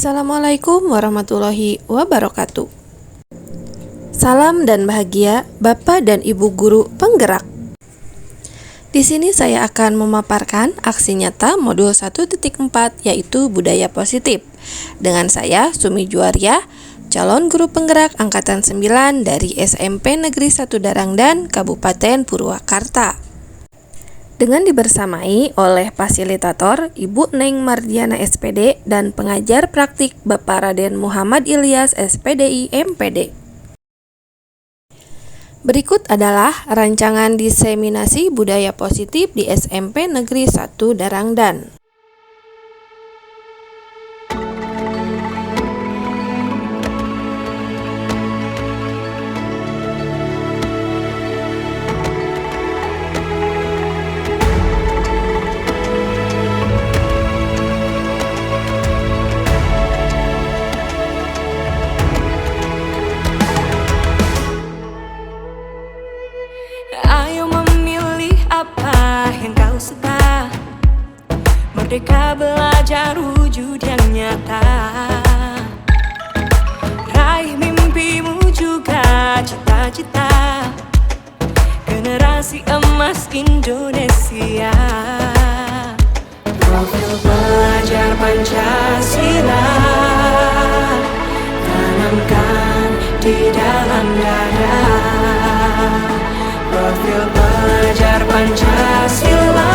Assalamualaikum warahmatullahi wabarakatuh. Salam dan bahagia Bapak dan Ibu guru penggerak. Di sini saya akan memaparkan aksi nyata modul 1.4 yaitu budaya positif. Dengan saya Sumi Juwaria, calon guru penggerak angkatan 9 dari SMP Negeri 1 Darangdan, Kabupaten Purwakarta. Dengan dibersamai oleh fasilitator Ibu Neng Mardiana SPD dan pengajar praktik Bapak Raden Muhammad Ilyas SPDI MPD. Berikut adalah rancangan diseminasi budaya positif di SMP Negeri 1 Darangdan. Ayo memilih apa yang kau suka, merdeka belajar wujud yang nyata. Raih mimpimu juga cita-cita, generasi emas Indonesia. Profil pelajar Pancasila tanamkan di dalam dada. Profil pelajar Pancasila,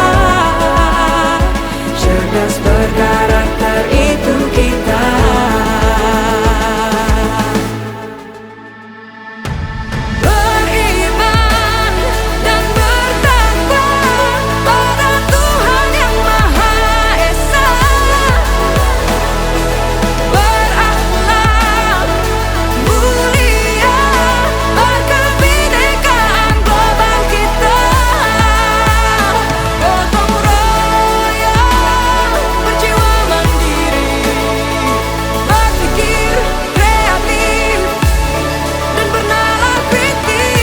cerdas berkarakter itu kita. Beriman dan bertakwa pada Tuhan yang Maha Esa, berakhlak mulia, berkebinekaan global kita. Gotong royong, berjiwa mandiri, berpikir kreatif dan bernalar kritis.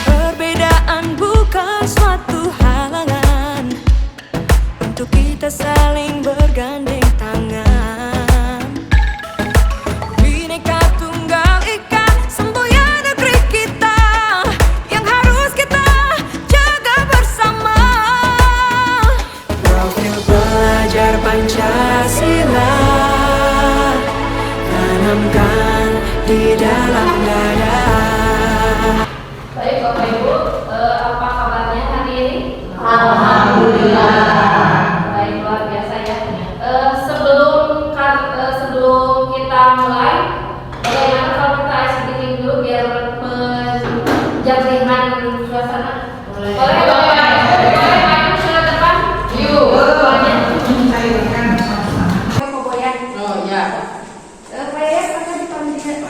Perbedaan bukan suatu halangan untuk kita saling bergandeng tangan. Bhinneka Tunggal Ika, semboyan negeri kita yang harus kita jaga bersama. Profil pelajar Pancasila tanamkan di dalam dada. Baik Bapak Ibu, apa kabarnya hari ini? Alhamdulillah. Baik, luar biasa ya. Sebelum kita mulai, bagaimana kalau kita sedikit dulu biar menjernihkan suasana? Boleh maju sudah depan? Yuk. Semuanya. Koboyan. Oh ya. Saya akan dipanggil.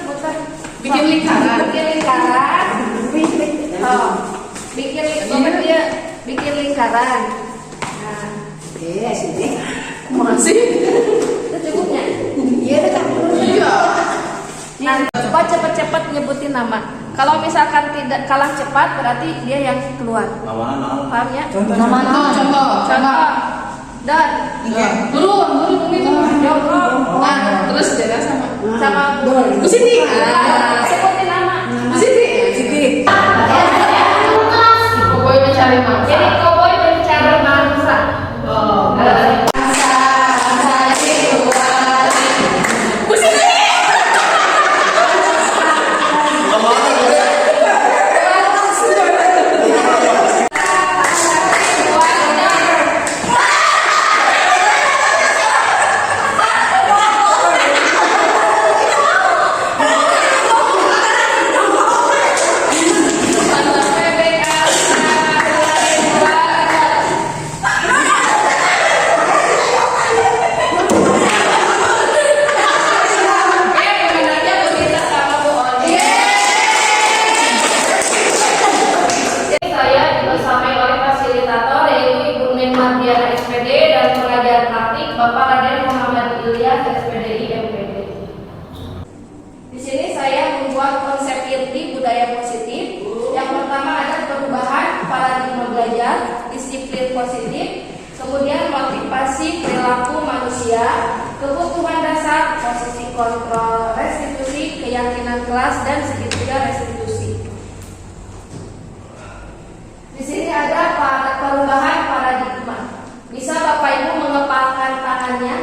Muter. Bikin lingkaran. Bikin lingkaran. Nah, Sini. Masih. itu cukupnya. Iya. Nah, coba cepat-cepat nyebutin nama. Kalau misalkan tidak kalah cepat, berarti dia yang keluar. Paham ya? Contoh. Dan Turun ini. jongkok. Nah, terus jaga sama. Sama Bu Siti. sebutin nama. Bu Siti. Koboi mencari mangsa. Jadi koboi mencari mangsa. Bu Siti. positif, kemudian motivasi perilaku manusia, kebutuhan dasar, posisi kontrol, restitusi, keyakinan kelas, dan segitiga restitusi. Di sini ada perubahan paradigma. Bisa Bapak Ibu mengepalkan tangannya.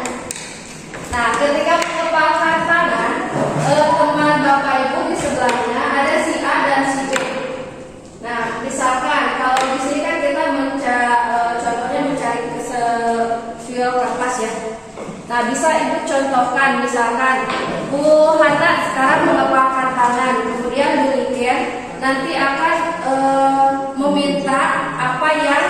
Nah, ketika mengepalkan tangan, teman Bapak Ibu di sebelahnya ada si A dan si B. Nah, misalkan kalau di sini kan kita contohnya mencari fil kertas ya. Nah, bisa Ibu contohkan, misalkan Bu Hana sekarang mengepalkan tangan, kemudian Bu Niken nanti akan meminta apa yang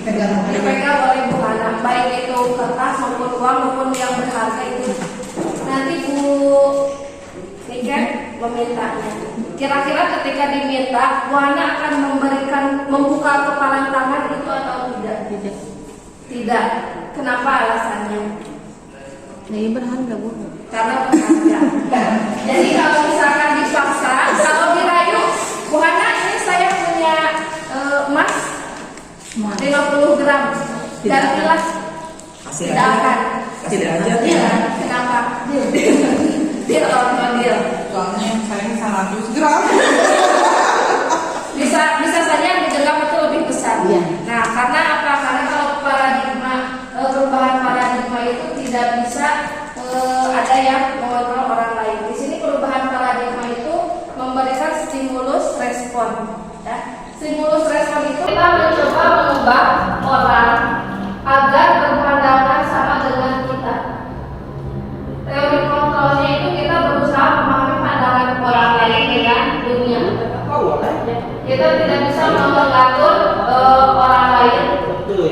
dipegang oleh Bu Hana, baik itu kertas maupun uang maupun yang berharga itu. Nanti Bu Niken memintanya. Kira-kira ketika diminta, Bu Hana akan membuka kepalan tangan itu atau tidak? Tidak. Kenapa alasannya? Ini berharga, Bu. Karena berharga. Jadi kalau misalkan dipaksa, kalau dirayu, Bu Hana ini saya punya emas 50 gram. Gantilah. Tidak akan. Tidak aja. Iya. Kenapa? Deal or no deal? Soalnya saya 100 gram. Bisa saja yang digenggam itu lebih besar. Iya. Nah, karena apa? Karena kalau perubahan paradigma itu tidak bisa ada yang mengontrol orang lain. Di sini perubahan paradigma itu memberikan stimulus respon. Ya. Stimulus respon itu kita mencoba mengubah orang agar berpandangan sama dengan kita. Teori kontrolnya itu kita berusaha memahami pandangan orang lain dengan dunia. Kita tidak bisa mengatur orang lain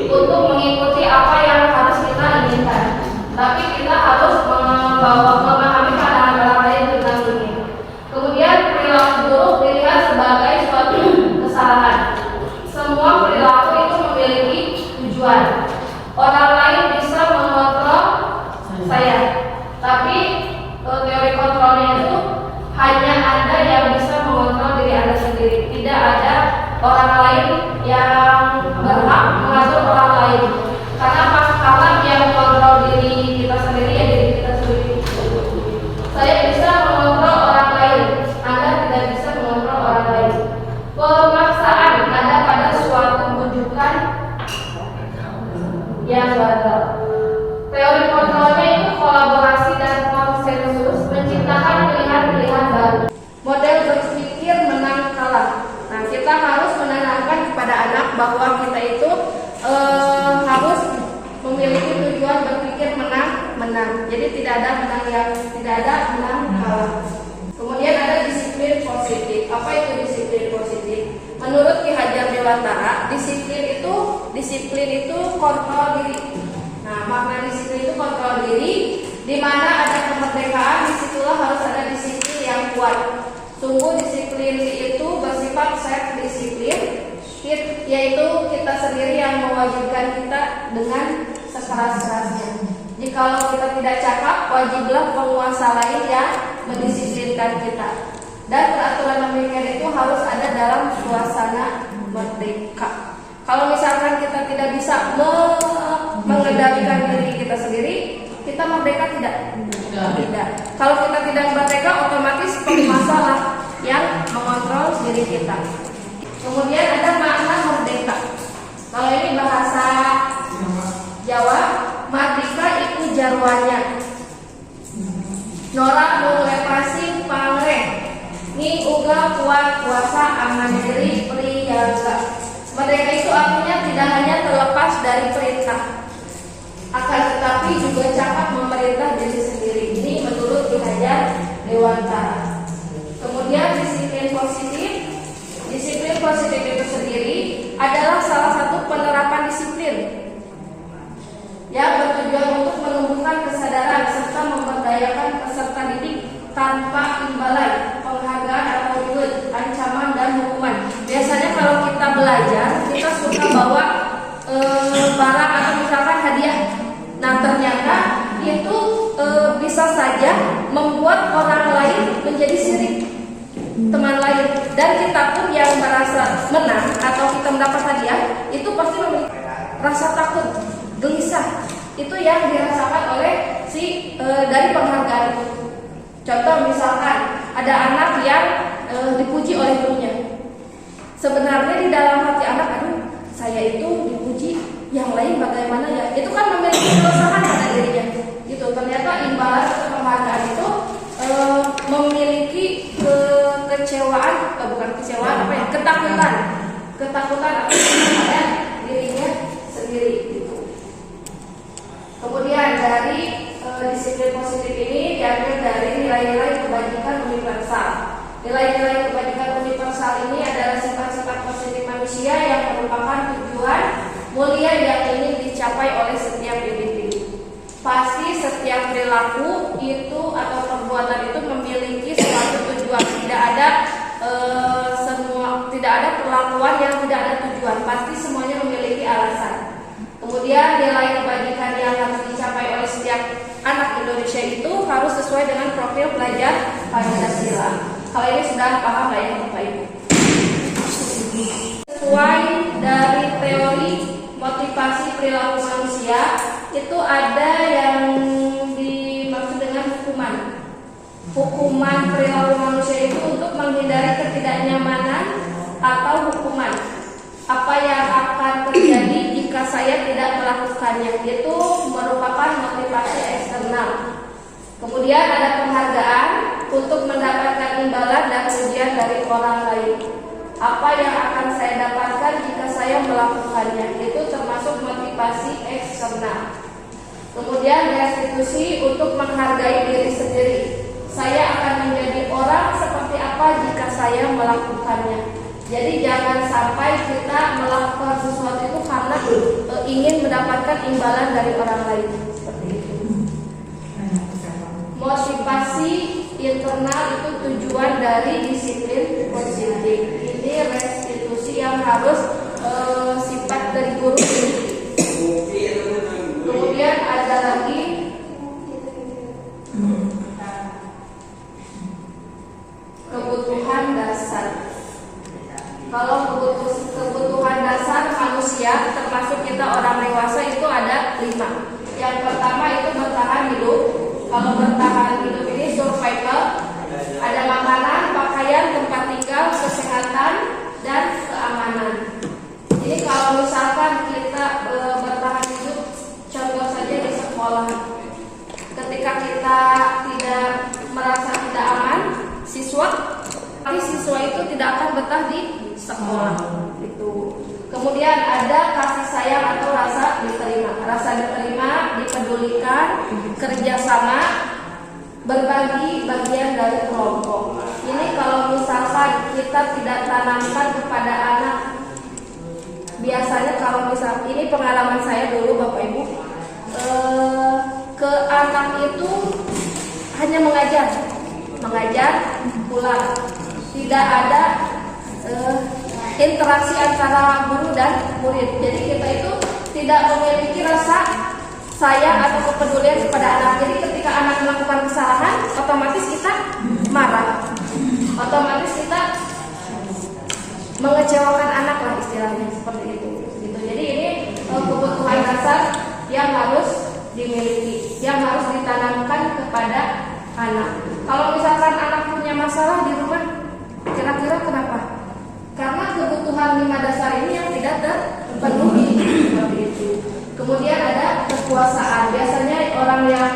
untuk mengikuti apa yang harus kita inginkan, tapi kita harus memahami pandangan orang lain tentang dunia. Kemudian perilaku buruk dilihat sebagai suatu kesalahan. Semua perilaku itu memiliki tujuan. Orang lain bisa mengontrol saya, tapi teori kontrolnya itu hanya ada yang bisa mengontrol diri Anda sendiri. Tidak ada orang lain yang berhak mengatur orang lain. Karena karena yang mengontrol diri kita sendiri ya diri kita sendiri. Saya bisa mengontrol orang lain, Anda tidak bisa mengontrol orang lain. Pemaksaan ada pada suatu bujukan yang gagal. Teori kontrolnya itu kolaborasi dan konsensus, menciptakan pilihan-pilihan baru. Model berpikir menang kalah. Nah, kita harus menanamkan kepada anak bahwa kita itu harus memiliki tujuan berpikir menang. Jadi tidak ada menang kalah. Kemudian ada disiplin positif. Apa itu disiplin positif? Menurut Ki Hajar Dewantara, disiplin itu kontrol diri. Nah, makna disiplin itu kontrol diri, di mana ada kemerdekaan, disitulah harus ada disiplin yang kuat. Sungguh disiplin itu bersifat self disiplin, yaitu kita sendiri yang mewajibkan kita dengan sekeras-kerasnya. Jikalau kita tidak cakap, wajiblah penguasa lain yang mendisiplinkan kita. Dan peraturan demikian itu harus ada dalam suasana merdeka. Kalau misalkan kita tidak bisa mengendalikan diri kita sendiri, kita merdeka tidak? Tidak. Kalau kita tidak merdeka, otomatis penguasa lah yang mengontrol diri kita. Kemudian ada makna merdeka. Kalau ini bahasa Jawa, merdeka itu jarwanya. Nora menglepasi pangreh. Ni uga kuat kuasa aman diri priyaga. Merdeka itu artinya tidak hanya terlepas dari perintah, akan tetapi juga cakap memerintah diri sendiri. Ini menurut Ki Hajar Dewantara. Kemudian disiplin positif. Disiplin positif itu sendiri adalah salah satu penerapan disiplin yang bertujuan untuk menumbuhkan kesadaran serta memberdayakan peserta didik tanpa imbalan, penghargaan atau reward, ancaman dan hukuman. Biasanya kalau kita belajar, kita suka bawa barang atau misalkan hadiah. Nah, ternyata itu bisa saja membuat orang lain menjadi sirik teman lain, dan kita pun yang merasa menang atau kita mendapat hadiah, itu pasti memiliki rasa takut, gelisah. Itu yang dirasakan oleh dari penghargaan itu. Contoh misalkan ada anak yang dipuji oleh gurunya. Sebenarnya di dalam hati anak, aduh, saya itu dipuji, yang lain bagaimana ya? Itu kan memiliki keresahan pada dirinya. Gitu. Ternyata imbalan atau penghargaan itu memiliki kekecewaan, bukan kecewaan, apa ya? Ketakutan atau pada dirinya sendiri. Gitu. Kemudian dari disiplin positif ini diambil dari nilai-nilai kebajikan universal. Nilai-nilai kebajikan universal ini adalah sifat-sifat positif manusia yang merupakan tujuan mulia yang ingin dicapai oleh setiap individu. Pasti setiap perilaku itu atau perbuatan itu memiliki suatu tujuan. Tidak ada perlakuan yang tidak ada tujuan. Pasti semuanya memiliki alasan. Kemudian nilai kebajikan yang harus dicapai oleh setiap anak Indonesia itu harus sesuai dengan profil pelajar Pancasila. Kalau ini sudah paham lah ya Bapak Ibu. Sesuai dari teori motivasi perilaku manusia itu ada yang dimaksud dengan hukuman. Hukuman perilaku manusia itu untuk menghindari ketidaknyamanan atau hukuman. Apa yang akan terjadi jika saya tidak melakukannya, itu merupakan motivasi eksternal. Kemudian ada penghargaan untuk mendapatkan imbalan dan pujian dari orang lain. Apa yang akan saya dapatkan jika saya melakukannya, itu termasuk motivasi eksternal. Kemudian restitusi untuk menghargai diri sendiri. Saya akan menjadi orang seperti apa jika saya melakukannya. Jadi jangan sampai kita melakukan sesuatu itu karena ingin mendapatkan imbalan dari orang lain. Seperti itu. Motivasi internal itu tujuan dari disiplin positif. Ini restitusi yang harus sifat dari guru. Kemudian ada lagi kebutuhan dasar. Kalau kebutuhan dasar manusia, termasuk kita orang dewasa, itu ada 5. Yang pertama itu bertahan hidup. Kalau bertahan hidup ini survival, ada makanan, pakaian, tempat tinggal, kesehatan, dan keamanan. Jadi kalau misalkan kita bertahan hidup, contoh saja di sekolah, ketika kita tidak merasa tidak aman, siswa itu tidak akan betah di sekolah. Itu. Kemudian ada kasih sayang atau rasa diterima, dipedulikan, kerjasama, berbagi bagian dari kelompok. Ini kalau misalkan kita tidak tanamkan kepada anak, biasanya kalau misal ini pengalaman saya dulu Bapak Ibu, ke anak itu hanya mengajar, pulang, tidak ada interaksi antara guru dan murid. Jadi kita itu tidak memiliki rasa sayang atau kepedulian kepada anak. Jadi ketika anak melakukan kesalahan, otomatis kita marah, otomatis kita mengecewakan anak lah istilahnya seperti itu. Gitu. Jadi ini kebutuhan dasar yang harus dimiliki, yang harus ditanamkan kepada anak. Kalau misalkan anak punya masalah di rumah, kira-kira kenapa? Karena kebutuhan 5 dasar ini yang tidak terpenuhi. Kemudian ada kekuasaan. Biasanya orang yang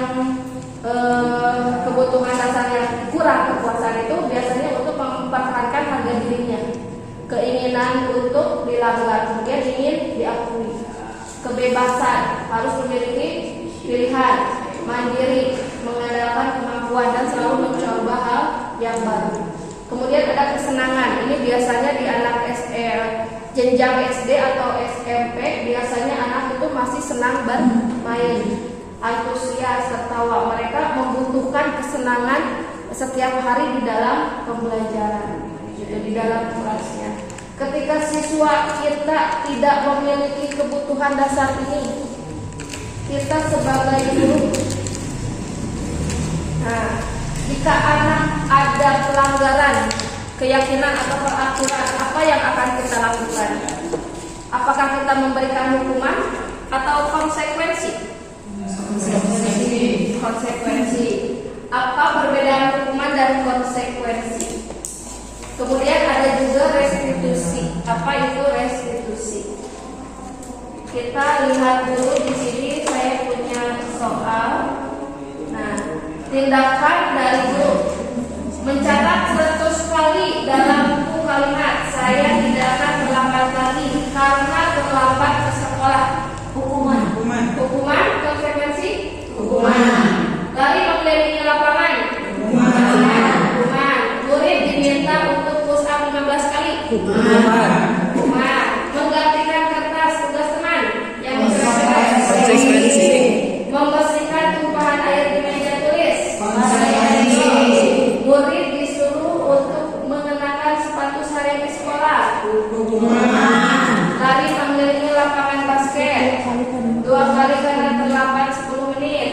kebutuhan dasar yang kurang kekuasaan itu biasanya untuk mempertahankan harga dirinya, keinginan untuk dilanggar, kemudian ingin diakui. Kebebasan, harus memiliki pilihan, mandiri, mengandalkan kemampuan dan selalu mencoba hal yang baru. Kemudian ada kesenangan. Ini biasanya di anak jenjang SD atau SMP, biasanya anak itu masih senang bermain, antusias, tertawa. Mereka membutuhkan kesenangan setiap hari di dalam pembelajaran, gitu, di dalam kelasnya. Ketika siswa kita tidak memiliki kebutuhan dasar ini, kita sebagai guru, jika anak ada pelanggaran keyakinan atau peraturan, apa yang akan kita lakukan? Apakah kita memberikan hukuman atau konsekuensi? Konsekuensi. Apa perbedaan hukuman dan konsekuensi? Kemudian ada juga restitusi. Apa itu restitusi? Kita lihat dulu di sini, saya punya soal. Nah, tindakan dari guru mencatat 100 kali dalam buku kalimat saya tidak akan terlambat lagi karena terlambat ke sekolah. Hukuman. Konsekuensi? Hukuman. Lari mengelilingi lapangan. Hukuman. Murid diminta untuk push up 15 kali. Hukuman. Menggantikan kertas tugas teman yang konsekuensi. Membersihkan tumpahan air di meja tulis. Murid disuruh untuk mengenakan sepatu sehari di sekolah. Lari mengelilingi lapangan basket 2 kali karena terlambat 10 menit.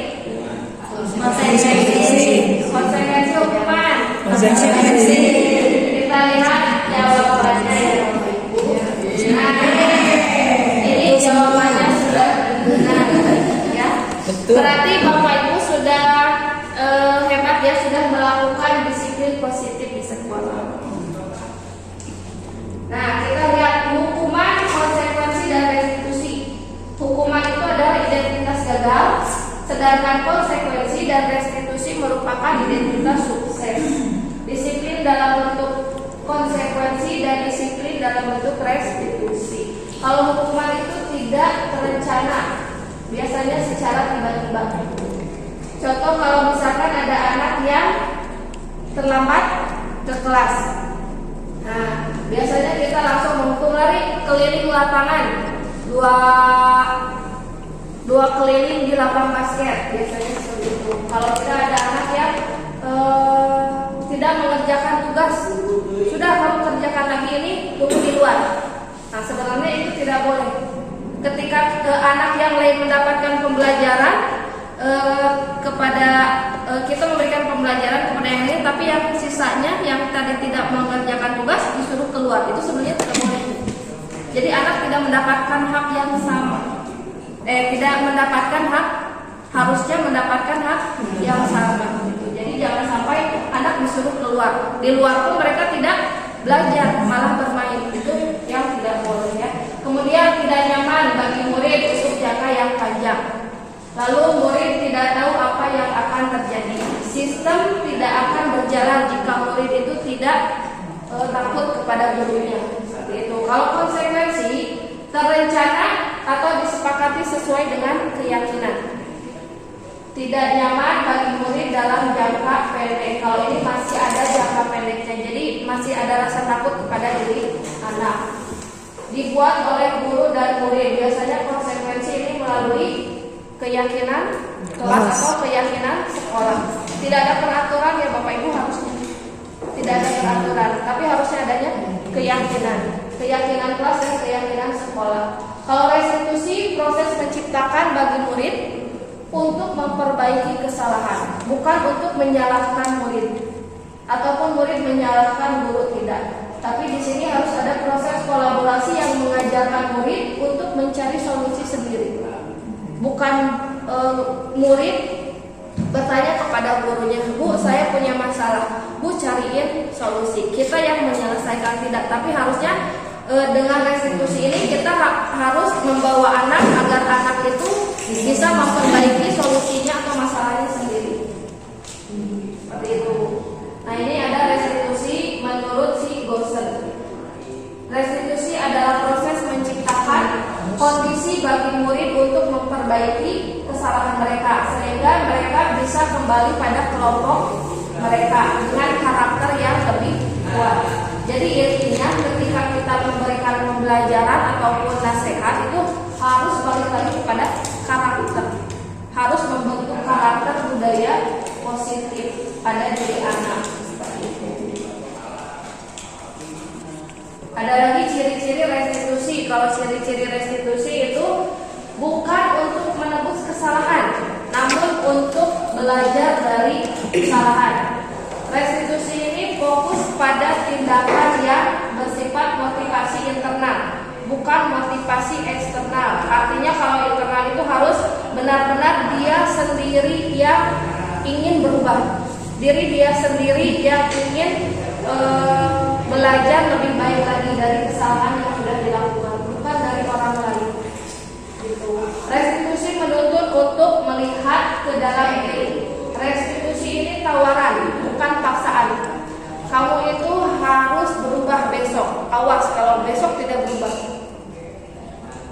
Konsekuensi hukuman. Kita lihat jawabannya ya. Nah, ini jawabannya sudah benar ya. Berarti Bapak Ibu sudah hebat ya, sudah melakukan disiplin positif di sekolah. Nah, kita lihat hukuman, konsekuensi dan restitusi. Hukuman itu adalah identitas gagal, sedangkan konsekuensi dan restitusi merupakan identitas sukses. Disiplin dalam bentuk konsekuensi dan disiplin dalam bentuk restitusi. Kalau hukuman itu tidak terencana, biasanya secara tiba-tiba. Contoh, kalau misalkan ada anak yang terlambat ke kelas, nah biasanya kita langsung menghukum lari keliling lapangan dua keliling di lapang basket, biasanya seperti itu. Kalau tidak ada anak yang tidak mengerjakan tugas, sudah kamu kerjakan lagi ini, tunggu di luar. Nah, sebenarnya itu tidak boleh. Ketika anak yang lain mendapatkan pembelajaran kepada kita memberikan pembelajaran kepada yang lain, tapi yang sisanya yang tadi tidak mengerjakan tugas disuruh keluar, itu sebenarnya tidak boleh. Jadi anak tidak mendapatkan hak yang sama. Tidak mendapatkan hak, harusnya mendapatkan hak yang sama gitu. Jadi jangan sampai anak disuruh keluar. Di luar pun mereka tidak belajar, malah bermain. Itu yang tidak boleh ya. Kemudian tidak nyaman bagi murid untuk jangka yang panjang. Lalu murid tidak tahu apa yang akan terjadi. Sistem tidak akan berjalan jika murid itu tidak takut kepada gurunya. Seperti itu. Kalau konsekuensi terencana atau disepakati sesuai dengan keyakinan. Tidak nyaman bagi murid dalam jangka pendek. Kalau ini masih ada jangka pendeknya, jadi masih ada rasa takut kepada diri anak. Dibuat oleh guru dan murid. Biasanya konsekuensi ini melalui keyakinan kelas atau keyakinan sekolah. Tidak ada peraturan ya Bapak Ibu, harusnya tidak ada peraturan, tapi harusnya adanya keyakinan kelas dan keyakinan sekolah. Kalau restitusi, proses menciptakan bagi murid untuk memperbaiki kesalahan, bukan untuk menyalahkan murid ataupun murid menyalahkan guru, tidak. Tapi di sini harus ada proses kolaborasi yang mengajarkan murid untuk mencari solusi sendiri. Bukan murid bertanya kepada gurunya, "Bu, saya punya masalah, Bu cariin solusi." Kita yang menyelesaikan, tidak. Tapi harusnya dengan restitusi ini kita harus membawa anak agar anak itu bisa memperbaiki solusinya atau masalahnya sendiri. Seperti itu. Nah, ini ada restitusi menurut si Gosen. Restitusi adalah proses menciptakan kondisi bagi murid untuk memperbaiki kesalahan mereka sehingga mereka bisa kembali pada kelompok mereka dengan karakter yang lebih kuat. Jadi intinya ketika kita memberikan pembelajaran ataupun nasihat itu harus balik lagi kepada karakter. Harus membentuk karakter budaya positif pada diri anak. Seperti itu. Ada lagi ciri-ciri restitusi. Kalau ciri-ciri restitusi itu bukan untuk menebus kesalahan, namun untuk belajar dari kesalahan. Restitusi ini fokus pada tindakan yang bersifat motivasi internal, bukan motivasi eksternal. Artinya kalau internal itu harus benar-benar dia sendiri yang ingin berubah, diri dia sendiri yang ingin belajar lebih baik lagi dari kesalahan yang sudah dilakukan, bukan dari orang lain. Gitu. Restitusi menuntut untuk melihat ke dalam diri. Restitusi ini tawaran, bukan paksaan. Kamu itu harus berubah besok. Awas kalau besok tidak berubah.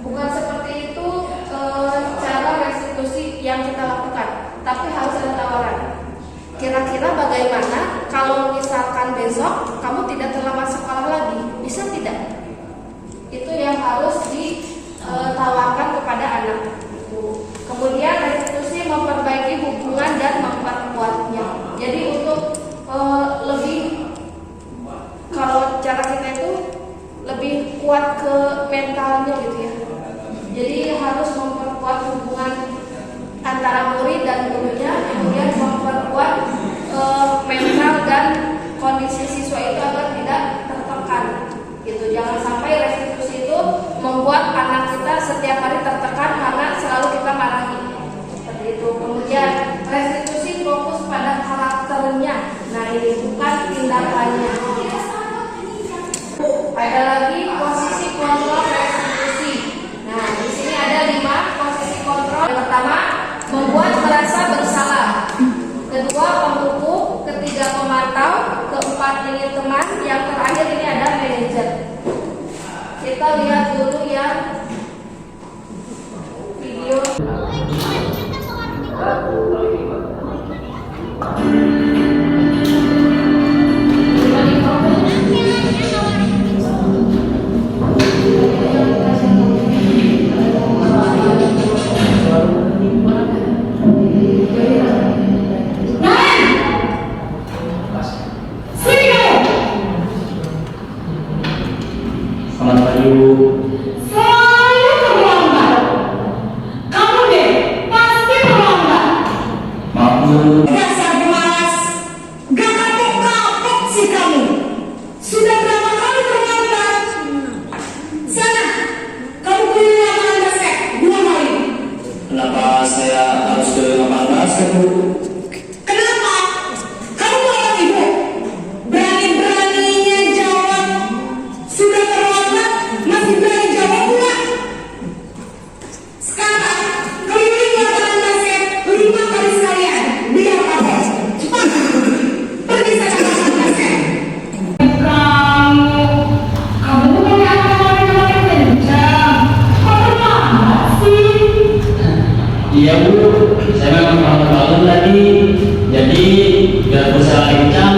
Bukan seperti itu cara restitusi yang kita lakukan, tapi harus ada tawaran. Kira-kira bagaimana kalau misalkan besok kamu tidak terlambat sekolah lagi? Bisa tidak? Itu yang harus ditawarkan kepada anak. Kemudian restitusi memperbaiki hubungan dan memperkuatnya. Jadi untuk lebih, kalau cara kita itu lebih kuat ke mentalnya gitu ya. Jadi harus memperkuat hubungan antara murid dan gurunya, kemudian memperkuat mental dan kondisi siswa itu agar tidak tertekan. Gitu. Jangan sampai restitusi itu membuat anak kita setiap hari tertekan karena selalu kita marahi. Seperti itu. Kemudian restitusi fokus pada karakternya. Nah, ini bukan tindakannya. Ada lagi posisi kontrol restitusi. Nah, di sini ada 5 posisi kontrol. Yang pertama, membuat merasa bersalah. Kedua, pemupuk. Ketiga, pemantau. Keempat, ini teman. Yang terakhir ini ada manajer. Kita lihat dulu yang video. Selamat pagi, Bu. Selalu terlambat. Kamu deh pasti terlambat. Maaf, Bu. Dasar pemalas. Gak kapok-kapok sih kamu. Sudah berapa kali terlambat? Sana, kamu pilih lapangan basket 2 kali. Kenapa saya harus ke lapangan basket, Bu? Kenapa? Kamu orang ibu. Berani-beraninya jawab. Sudah terlambat, masih berani jawab pula. Sekarang, keliling lapangan basket 5 kali sekalian. Biar kapok. Cepat. Pergi sana lapangan basket. Kamu bukannya apa-apa kencang. Kok terlambat sih? Iya, Bu. Saya memang bangun tadi. Jadi, biar berusaha kencang,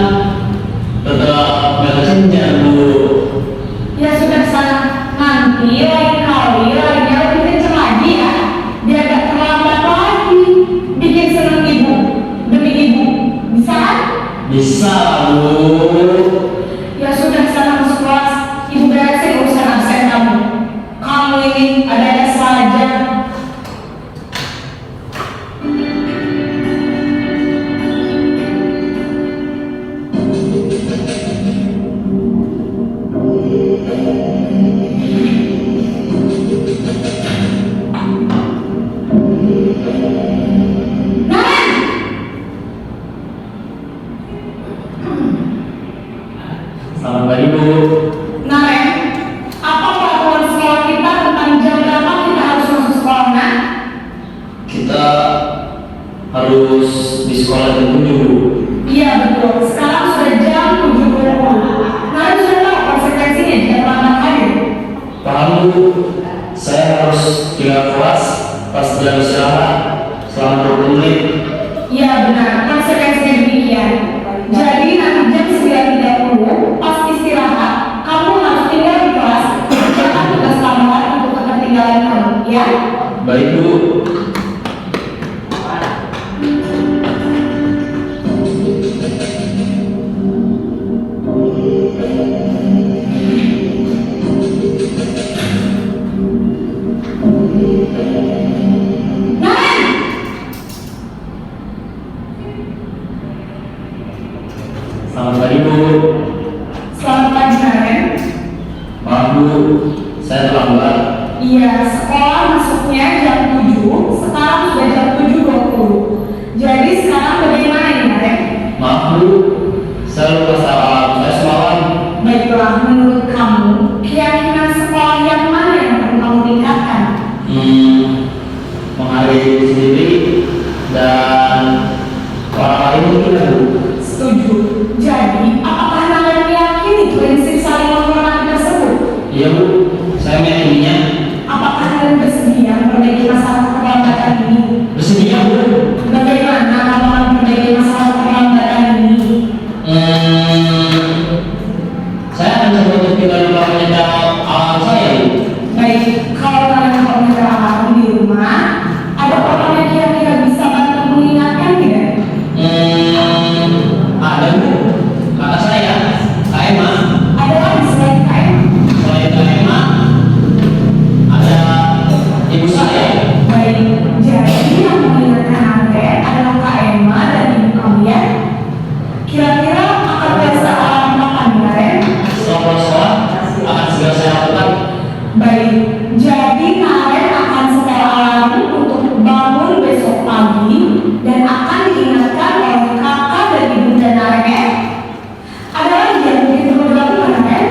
tetap nggak kencang, Bu. Ya sudah sana, nanti lain kali larinya lebih kenceng lagi ya, biar gak terlambat lagi, bikin seneng ibu, demi ibu, bisa kan? Bisa, Bu. Ya sudah sana masuk kelas, ibu beresin urusan absen kamu. Kamu ini ada-ada saja. Selamat pagi, Bu. Nah, Ren, apa peraturan sekolah kita tentang jam berapa kita harus masuk sekolah, Nah? Kita harus di sekolah jam 7, Bu. Iya betul, sekarang sudah jam 7.20. Nah, sudah tahu konsekuensinya jika terlambat hadir. Paham, Bu. Saya harus tinggal kelas pas jam istirahat selama 20 menit. Iya benar, konsekuensinya demikian. Jadi nanti jam 9.30 pas istirahat, kamu harus tinggal di kelas. Jangan tugas tambahan untuk ketertinggalan kamu, ya? Baik, Bu. Nah, Selamat pagi, Bu. selamat pagi, Karen. Maaf, Bu. saya terlambat. Iya, sekolah masuknya jam 7, sekarang sudah jam 7.20. Jadi sekarang bagaimana ini, Maren? Maaf Bu, saya lupa salam saya semalam. Baiklah, menurut kamu, keyakinan sekolah yang mana yang perlu kamu tingkatkan? Menghargai diri sendiri dan orang lain mungkin ya Bu. Setuju. Jadi, apakah kalian meyakini prinsip saling menghormati tersebut? Iya Bu, saya meyakininya. Apakah kalian bersedia memperbaiki masalah keterlambatan ini? Bersedia Bu. Bagaimana kamu akan memperbaiki masalah keterlambatan ini? Saya akan coba untuk tidak lupa menyetel alarm saya Bu. Baik, kalau kalian mau alarm di rumah, ada orang yang kira-kira bisa bantu mengingatkan tidak? Ada Bu, kata saya, Kak Emma. Ada lagi selain kalian? Selain Kak Emma, ada ibu saya. Baik, jadi yang mengingatkan Anda adalah Kak Emma dan ibu kalian. Kira-kira akan biasa alarm kapan, Karen? Setelah pulang sekolah, akan segera saya lakukan. Baik, jadi Karen akan setel alarm untuk bangun besok pagi dan akan diingatkan oleh kakak dan ibu dan Karen. Ada lagi yang mungkin perlu dilakukan, Karen?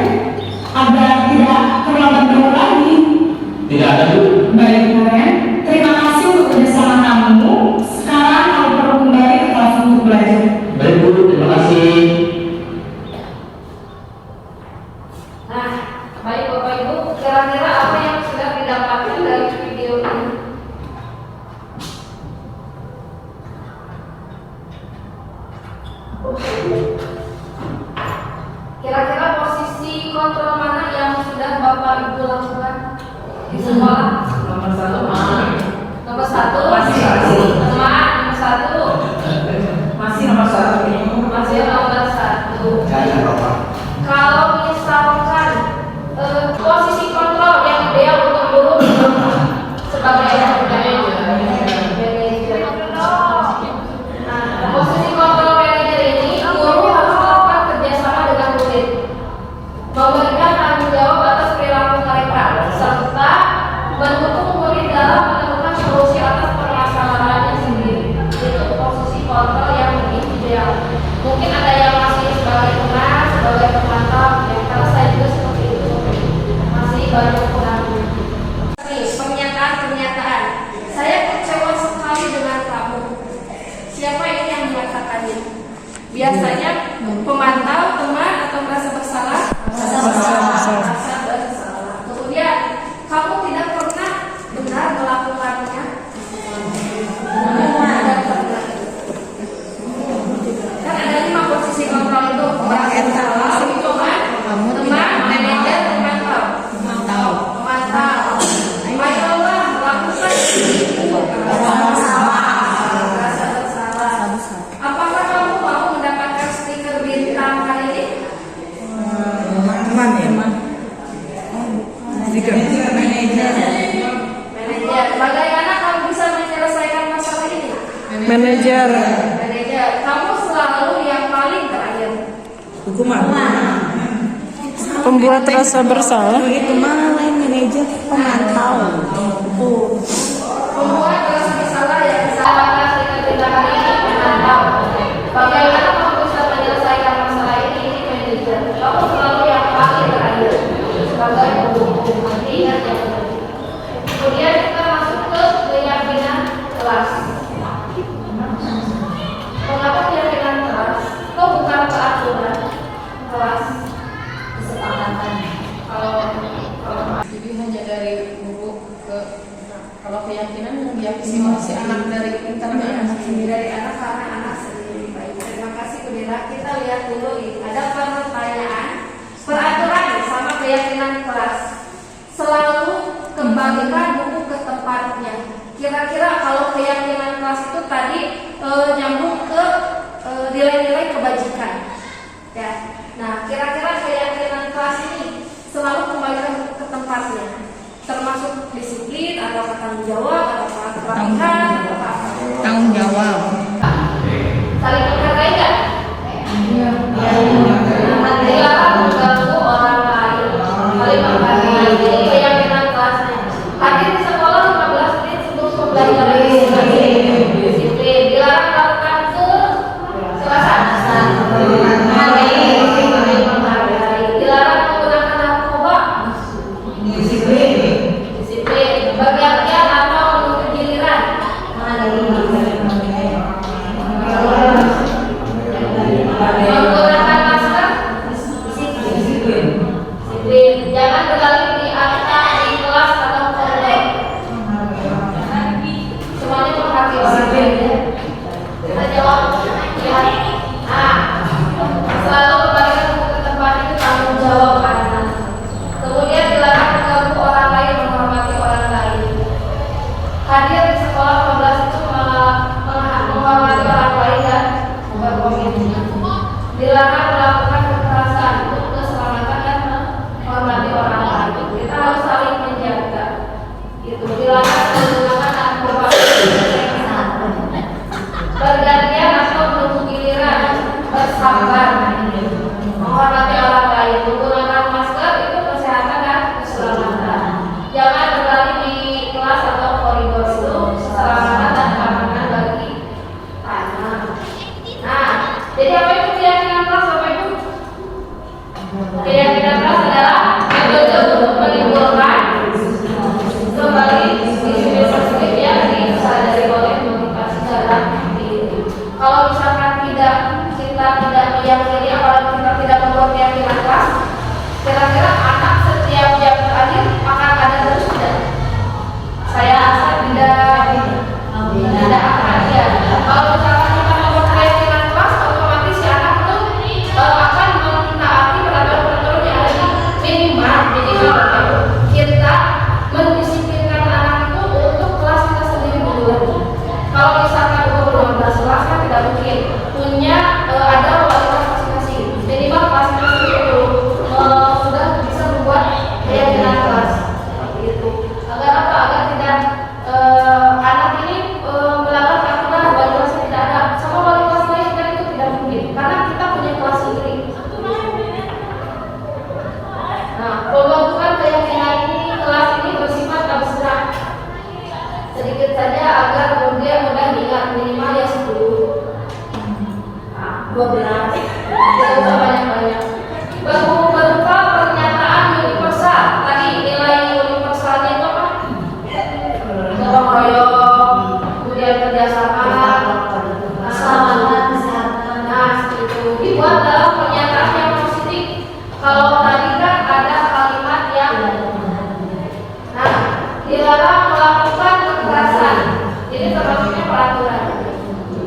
Agar tidak terlambat jauh lagi. Tidak ada Bu. Baik, Karen. Terima kasih untuk kerjasama kamu. Sekarang kamu perlu kembali ke kelas untuk belajar. Baik Bu, terima kasih. Nah, baik Bapak Ibu, kira-kira apa yang sudah didapatkan dari video ini? Kira-kira posisi kontrol mana yang sudah Bapak Ibu lakukan di sekolah? Nomor 1 mana? Nomor 1 Masih. nomor 1 Masih nomor 1 ini. masih nomor 1. Jangan lupa. Kalau misalkan posisi kontrol yang ideal untuk guru sebagai manajer. Nah, posisi kontrol manajer ini guru harus melakukan kerjasama dengan murid, memberikan tanggung jawab atas perilaku mereka, serta mendukung murid dalam menemukan solusi atas permasalahannya sendiri. Itu posisi kontrol yang ideal. Mungkin ada yang masih sebagai pengawas, sebagai pemantau, ya kalau saya juga seperti itu, masih baru kurang. Nih, pernyataan. Saya kecewa sekali dengan kamu. Siapa ini yang mengatakannya? Biasanya pemantau, teman, atau merasa bersalah? Merasa bersalah. Kemudian, kamu tidak pernah benar melakukannya? Tidak pernah. Kan ada 5 posisi kontrol itu. Merasa bersalah, teman, manajer, pemantau. Pemantau. Ayolah, lakukan itu. Merasa bersalah. Apakah kamu mau mendapatkan stiker bintang kali ini? Teman ya? Stiker manajer. Manajer. Bagaimana kamu bisa menyelesaikan masalah ini? Manajer. Manajer. Kamu selalu yang paling terakhir. Hukuman. Pembuat rasa bersalah. Itu malah manajer pemantau. Membuat rasa bersalah yang bisa mendapatkan stiker bintang kali ini pemantau. Bagaimana kamu bisa menyelesaikan masalah ini? Ini manajer. Kamu selalu yang paling terakhir. Sebagai pendukung. Ingat ya. Kemudian kita masuk ke keyakinan kelas. Mengapa keyakinan kelas? Kok bukan peraturan kelas? Kesepakatan. Jadi hanya dari guru ke kalau keyakinan yang diyakini oleh si anak dari internal anak sendiri. Dari anak karena anak sendiri. Baik, terima kasih Bu Dira. Kita lihat dulu ini. Ada pertanyaan. Peraturan sama keyakinan kelas. Selalu kembalikan buku ke tempatnya. Kira-kira kalau keyakinan kelas itu tadi nyambung ke nilai-nilai kebajikan. Ya. Nah, kira-kira keyakinan kelas ini selalu kembalikan ke tempatnya. Termasuk disiplin atau tanggung jawab atau pelatihan atau apa? Tanggung jawab. Saling menghargai nggak? Iya. Dilarang mengganggu orang lain. Saling menghargai. Jadi Itu dilarang menggunakan narkoba. Bergantian atau menunggu giliran, bersabar, menghormati orang lain, menggunakan masker itu kesehatan dan keselamatan. Jangan berlari di kelas atau koridor itu keselamatan dan keamanan bagi anak. Nah, jadi apa itu keyakinan kelas? Apa itu? Keyakinan kelas adalah metode untuk menimbulkan kembali disiplin positif yang disadari oleh motivasi dalam diri. Kalau misalkan kita tidak meyakini, apalagi kita tidak membuat keyakinan kelas, kira-kira anak setiap jam terakhir akan ada terus tidak? Saya tidak akan ada. Kalau misalkan kita membuat keyakinan kelas, otomatis si anak itu akan menaati peraturan-peraturan yang ada di minimal kita mendisiplinkan anak itu untuk kelas kita sendiri dulu lagi. Kalau misalkan belum 15 kelas kan tidak mungkin punya ada wali kelas masing-masing. Minimal kelas masing itu sudah bisa membuat keyakinan kelas seperti itu. Agar apa? Agar tidak anak ini melanggar peraturan wali kelasnya tidak ada. Sama wali kelas lain kan itu tidak mungkin karena kita punya kelas sendiri. Nah, pembentukan keyakinan ini kelas ini bersifat abstrak. Sedikit saja agar kemudian mudah diingat, minimal ya 10. Nah, 12. Tidak usah banyak-banyak. Berupa pernyataan universal. Tadi nilai universalnya itu apa? Gotong royong, kemudian kerjasama, keselamatan, kesehatan. Nah, itu dibuat dalam pernyataan yang positif. Kalau tadi kan ada kalimat yang dilarang melakukan kekerasan. Jadi termasuknya peraturan.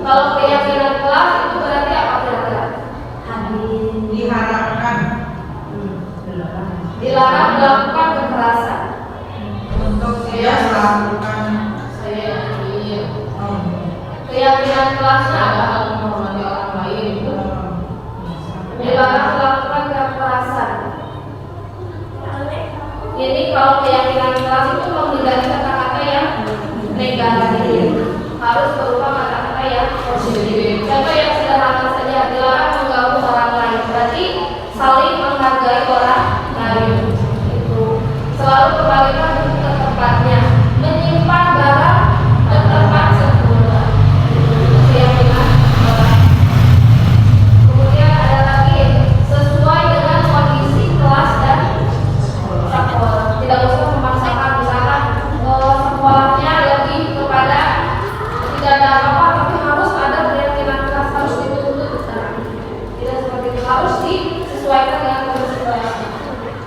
Kalau keyakinan kelas itu berarti apa kira-kira? Diharapkan Dilarang melakukan kekerasan. untuk saya melakukan Keyakinan kelasnya adalah menghormati orang lain. Dilarang melakukan kekerasan. Ini kalau keyakinan kelas itu menghindari kata-kata yang negatif, harus berupa kata-kata yang positif. Contoh yang sederhana saja, dilarang mengganggu orang lain. Berarti saling menghargai orang lain. Itu selalu kembalikan ke tempatnya, menyimpan barang ke tempat semula. Keyakinan kelas. Kemudian ada lagi sesuai dengan kondisi kelas dan sekolah. Tidak usah memaksakan, misalkan sekolahnya lebih kepada tidak ada apa-apa tapi harus ada keyakinan kelas, harus dituntut. Tidak seperti itu, harus disesuaikan dengan kondisi kelas.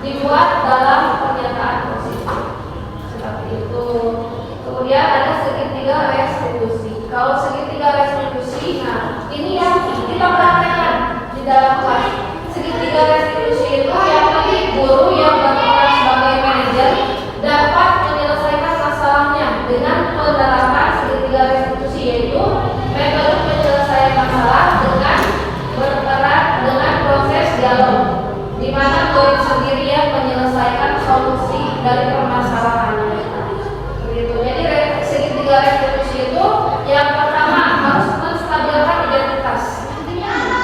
Dibuat dalam pernyataan positif seperti itu. Kemudian ada segitiga restitusi. Kalau segitiga restitusi, nah ini yang kita praktekkan di dalam kelas. Segitiga restitusi itu yang tadi guru yang berperan sebagai manajer dapat menyelesaikan masalahnya dengan penerapan segitiga restitusi, yaitu metode penyelesaian masalah dengan berperan dengan proses dialog, di mana guru sendiri yang menyelesaikan solusi dari permasalahannya. Begitu. Jadi segitiga restitusi itu yang pertama harus menstabilkan identitas.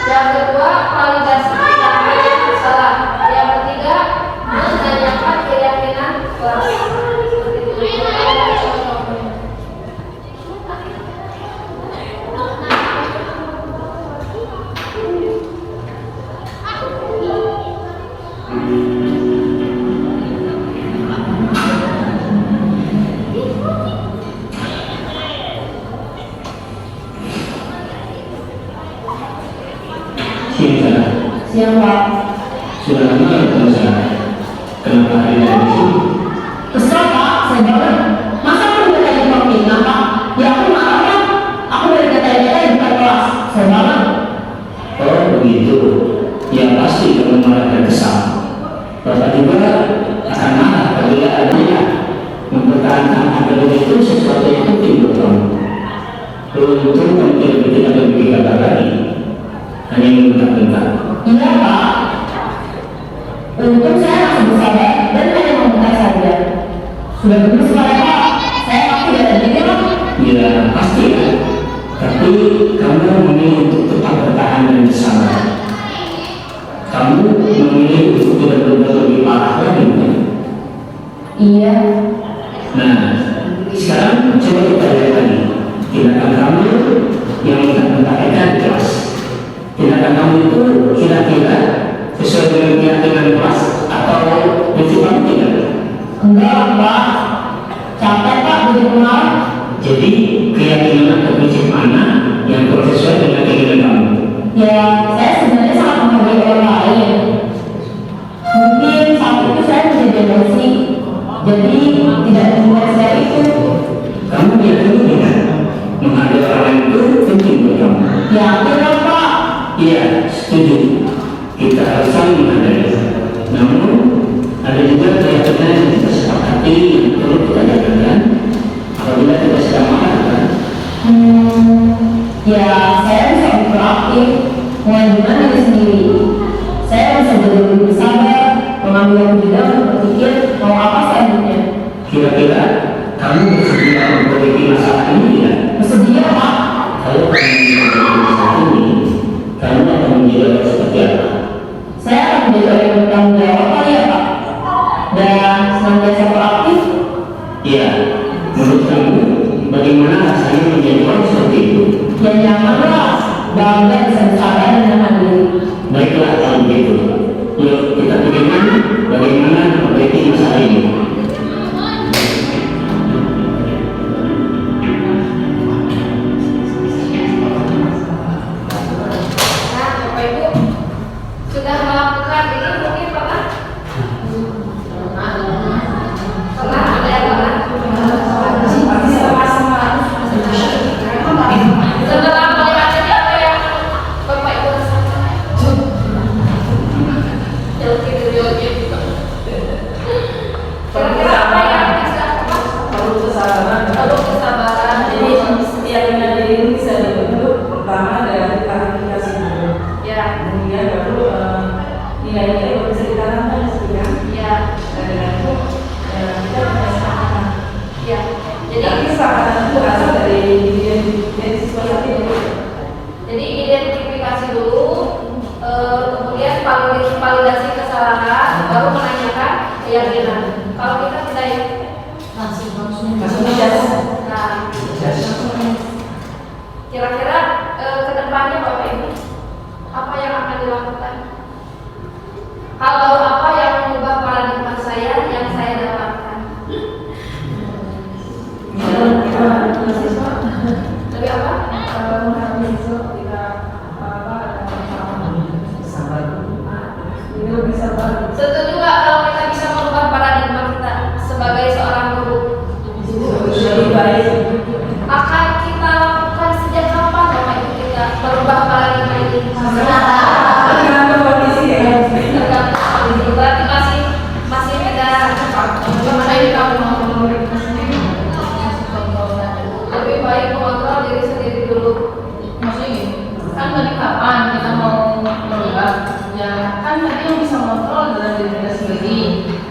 Yang kedua, validasi apa yang salah. Yang ketiga, menanyakan keyakinan kelas. Siang Pak. Sudah lama ketemu saya. Kenapa hari ini di sini? Kesel Pak, saya banget. Masa aku udah kayak pembina Pak? Ya aku marah Pak. Aku dari kata-kata di depan kelas. Saya banget. Oh begitu. Ya pasti kamu marah dan kesal. Bapak juga akan marah apabila adanya mempertahankan agama itu sesuatu yang penting buat kamu. Beruntung kamu tidak memiliki kata lagi, hanya mengbentak-bentak. Iya Pak. Untung saya langsung bersabar dan hanya meminta saja. Sudah begitu sekarang Pak. Tapi kamu memilih untuk tetap bertahan dan bersabar. Kamu memilih untuk tidak berbuat lebih parah lagi, bukan? Iya. Nah, sekarang coba kita lihat lagi. Tindakan kamu yang mengatakan kelas. Tindakan kamu itu kira-kira sesuai dengan keyakinan kelas atau prinsip kamu tidak? Enggak, Pak. Capek, Pak, jadi pengaruh. Jadi keyakinan atau prinsip mana yang sesuai dengan keinginan kamu? Ya, saya sebenarnya sangat menghargai orang lain. Mungkin saat itu saya menjadi emosi, jadi tidak membuat saya itu. Kamu yakin tidak? Menghargai orang lain itu penting buat kamu. Yakin kan, Pak? Iya, setuju. Kita harus saling menghargai. Namun ada juga keyakinan yang kita sepakati yang perlu kita jagakan apabila kita sedang menghargai. Ya, saya bisa berproaktif, mengajukan diri sendiri. Saya bisa jadi lebih bersabar, mengambil waktu juga untuk berpikir mau apa selanjutnya. Kira-kira kamu bersedia memperbaiki masalah ini tidak? Bersedia, Pak? Kalau kamu memperbaiki masalah ini, kamu akan menjadi seperti apa? Saya akan menjadi orang yang bertanggung jawab kali ya, Pak? Dan senantiasa proaktif. Iya, menurut kamu bagaimana rasanya menjadi orang seperti itu? Ya nyaman lah, bangga bisa bersabar dan menahan diri. Baiklah kalau begitu. Yuk kita pikirkan bagaimana memperbaiki masalah ini. Nah, Bapak Ibu sudah melakukan ini mungkin pernah? Pernah ada yang pernah? Setelah melihat ini apa yang Bapak Ibu rasakan? Jauh gitu. Kira-kira apa yang bisa Perlu kesabaran. perlu kesabaran? Jadi setiap nilai diri itu bisa dibentuk pertama dari klarifikasi dulu. Ya, Kemudian baru nilai-nilai baru bisa ditanamkan di situ kan. ya, Dan dengan itu kita bisa sepakatan. ya. Jadi Jadi kesepakatan itu berasal dari siswa satu itu. Jadi identifikasi dulu, kemudian validasi kesalahan, baru menanyakan keyakinan. Kalau kita tidak Langsung jas. nah, kira-kira kedepannya Bapak Ibu, apa yang akan dilakukan? Hal baru apa yang mengubah paradigma saya yang saya dapatkan? Lebih apa? Setuju nggak kalau kita bisa merubah paradigma kita sebagai seorang guru? Lebih baik. Akan kita lakukan sejak kapan Bapak Ibu kita merubah paradigma ini? Tergantung kondisi ya. Tergantung kondisi. Berarti masih ada bagaimana ini kamu mau menurut sendiri? Lebih baik mengontrol diri sendiri dulu. Maksudnya gini, kan tadi kapan kita mau merubah? Ya kan tadi yang bisa mengontrol adalah diri kita sendiri.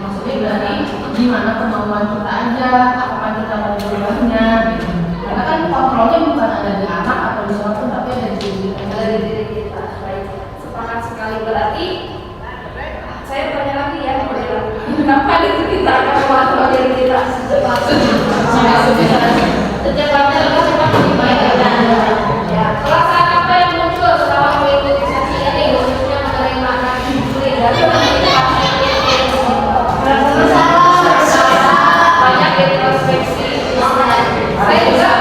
Maksudnya berarti gimana kemauan kita aja, apakah kita mau berubahnya gitu. Karena kan kontrolnya bukan ada di anak atau di suatu, tapi ada di diri kita. Ada di diri kita. Baik, sepakat sekali. Berarti saya tanya lagi ya, kapan itu kita akan mengontrol diri kita? Secepatnya lebih cepat lebih baik. Ya, perasaan apa yang muncul setelah mengikuti sesi ini khususnya menerima anak istri dan banyak introspeksi. Saya juga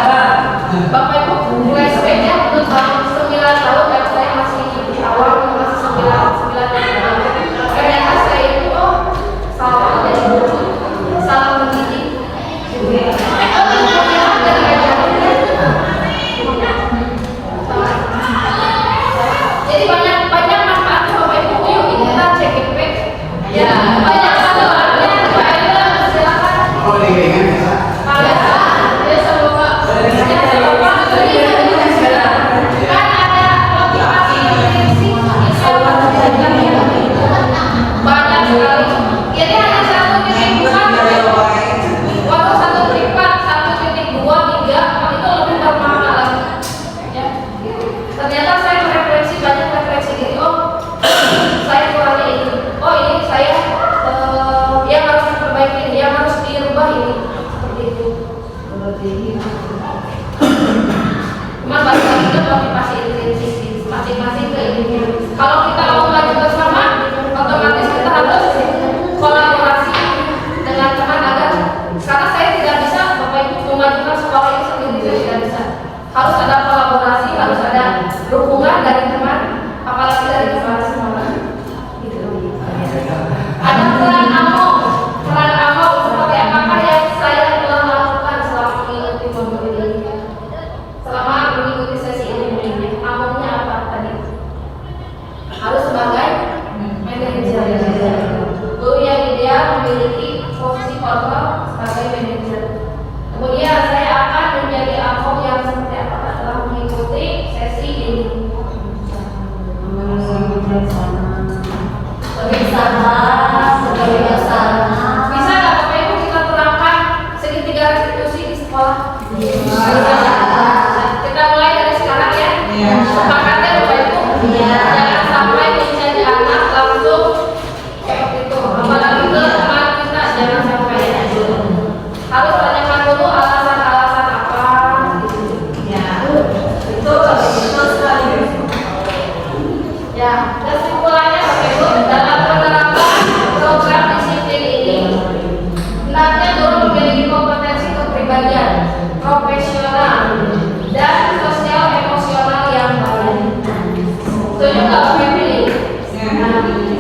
Bapak Ibu flashbacknya untuk tahun 9 tahun dan saya masih di awal masih 9 tahun. Ternyata saya itu salah menjadi guru, salah mendidik. Jadi banyak manfaatnya Bapak Ibu. Yuk kita cek back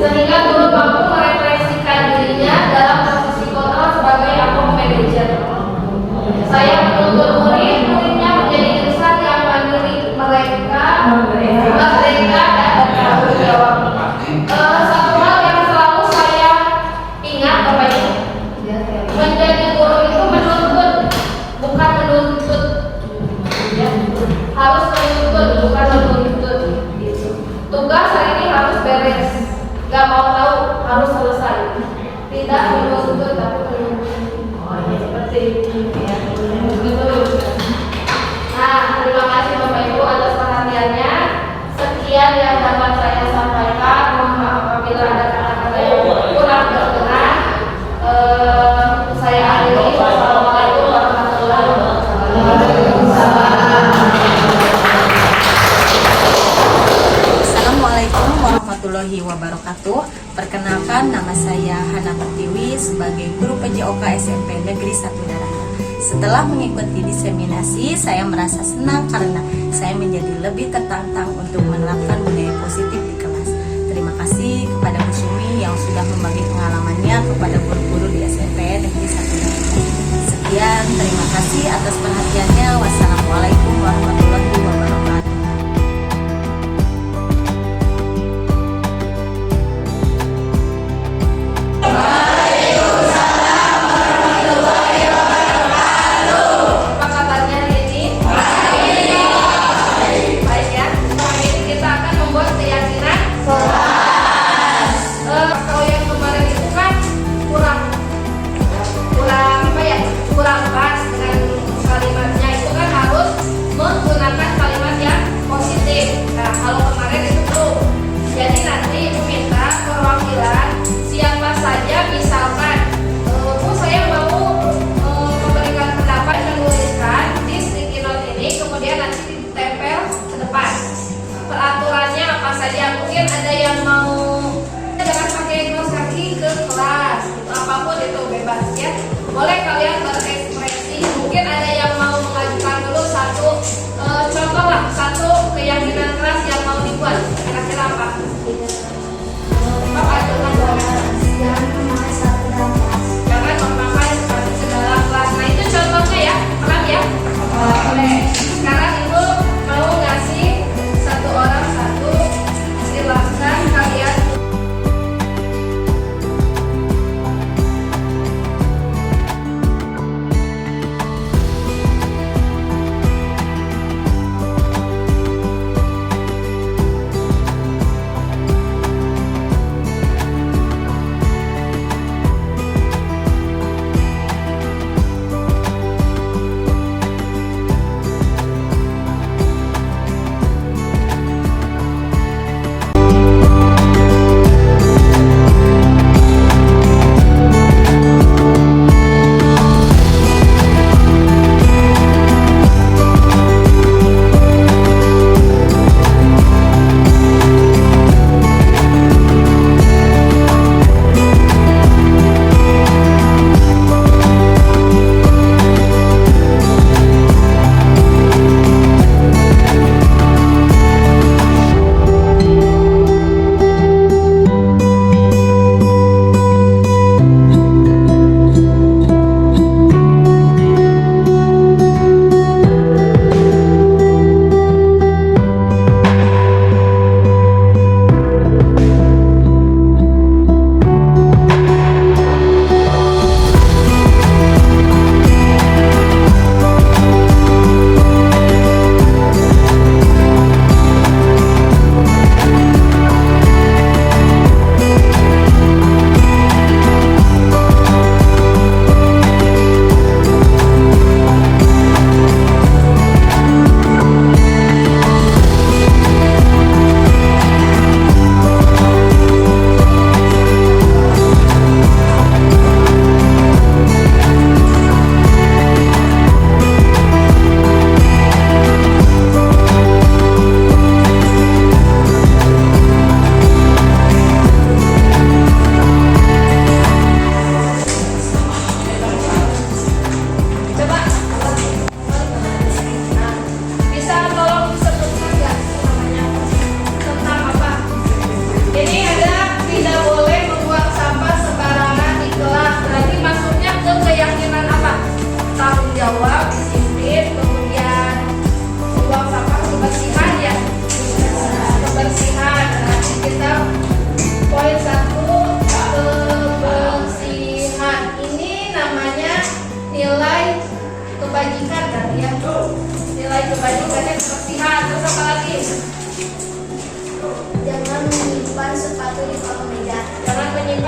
sehingga guru mampu merefleksikan dirinya dalam posisi kontrol sebagai akun manajer. Saya menuntut murid-muridnya menjadi insan yang mandiri, mereka dan bertanggung jawab. Satu hal yang selalu saya ingat Bapak Ibu, menjadi guru itu menuntut, bukan menuntut. Ya, harus menuntut, bukan menuntut. Tugas hari ini harus beres, gak mau tahu, harus selesai. Tidak menuntut tapi menuntut. Seperti itu ya. Nah, terima kasih Bapak Ibu atas perhatiannya. Sekian yang dapat saya sampaikan. Mohon maaf apabila ada kata-kata yang kurang berkenan. Saya akhiri. Wassalamualaikum warahmatullahi wabarakatuh. Assalamualaikum warahmatullahi wabarakatuh. Perkenalkan, nama saya Hana Pertiwi sebagai guru PJOK SMP Negeri 1 Daraya. Setelah mengikuti diseminasi, saya merasa senang karena saya menjadi lebih tertantang untuk menerapkan budaya positif di kelas. Terima kasih kepada Bu Sumi yang sudah membagi pengalamannya kepada guru-guru di SMP Negeri 1 Daraya. Sekian, terima kasih atas perhatiannya. Wassalamualaikum warahmatullahi wabarakatuh. Apa kabarnya hari ini? Baik ya. Hari ini kita akan membuat keyakinan. Kalau yang kemarin itu kan kurang apa ya? Kurang pas dengan kalimatnya. Itu kan harus menggunakan kalimat yang positif. Nah, kalau kemarin itu tuh. Jadi nanti Ibu minta perwakilan siapa saja, misalkan Bu saya mau memberikan pendapat, menuliskan di sticky note ini, kemudian nanti ditempel ke depan. Peraturannya apa saja? Mungkin ada yang mau jangan pakai kaos kaki ke kelas, itu apapun itu bebas ya. Boleh kalian berekspresi. Mungkin ada yang mau mengajukan dulu satu contoh lah, satu keyakinan kelas yang mau dibuat. Kira-kira apa? Apa dengan jangan memakai sepatu dalam kelas. Jangan memakai sepatu ke dalam kelas. Nah itu contohnya ya, paham ya? Boleh. Sekarang Ibu mau ngasih satu orang satu. Silahkan kalian.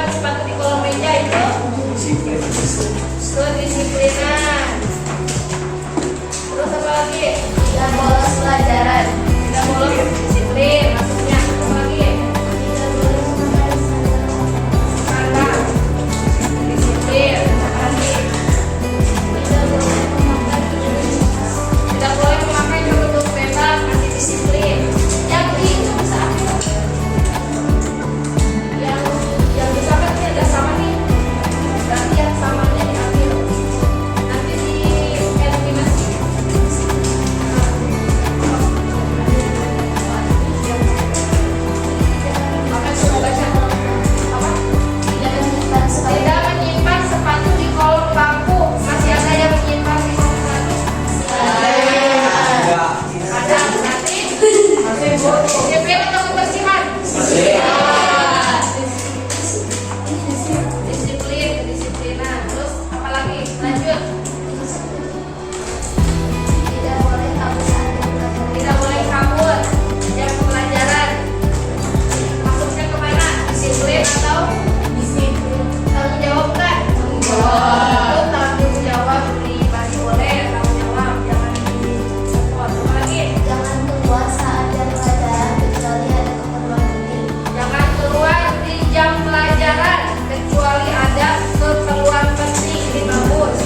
sepatu di kolong meja itu kedisiplinan. Terus apa lagi? Tidak bolos pelajaran. Tidak bolos disiplin. Maksudnya apa lagi? Tidak boleh memakai sandal. Disiplin. Apa lagi? Tidak boleh memakai tertutup bebas. Masih disiplin. Yang itu bisa apa? Yang bisa kan ini ada sama nih. Berarti yang samanya diambil. Nanti di eliminasi. Apa sudah baca? Apa? Tidak menyimpan sepatu di kolong bangku. Masih ada yang menyimpan di kolong bangku? Ada. Nanti disiplin atau kebersihan? Disiplin, kedisiplinan. Terus apa lagi? Lanjut. Tidak boleh kabur saat belajar. Tidak boleh kabur jam pelajaran. Maksudnya kemana? Disiplin atau disiplin? Tanggung jawab kan? Tanggung jawab. Tanggung jawab pribadi boleh. Tanggung jawab jangan disupport. Apa lagi? Jangan keluar saat jam pelajaran kecuali ada keperluan penting. Jangan keluar di jam pelajaran kecuali ada keperluan penting. Ini bagus.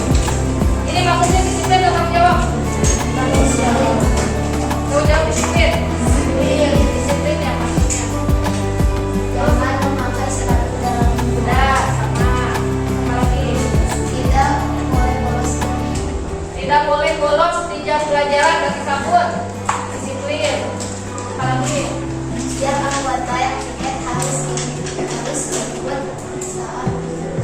Ini maksudnya disiplin atau tanggung jawab? Tanggung jawab. Tanggung jawab disiplin. Disiplin ya maksudnya. Jangan memakai sepatu dalam udah sama. Apa lagi? Tidak boleh bolos. Tidak boleh bolos di jam pelajaran bagi kabur. Disiplin. Apa lagi? Setiap anggota yang tiket harus ikut saat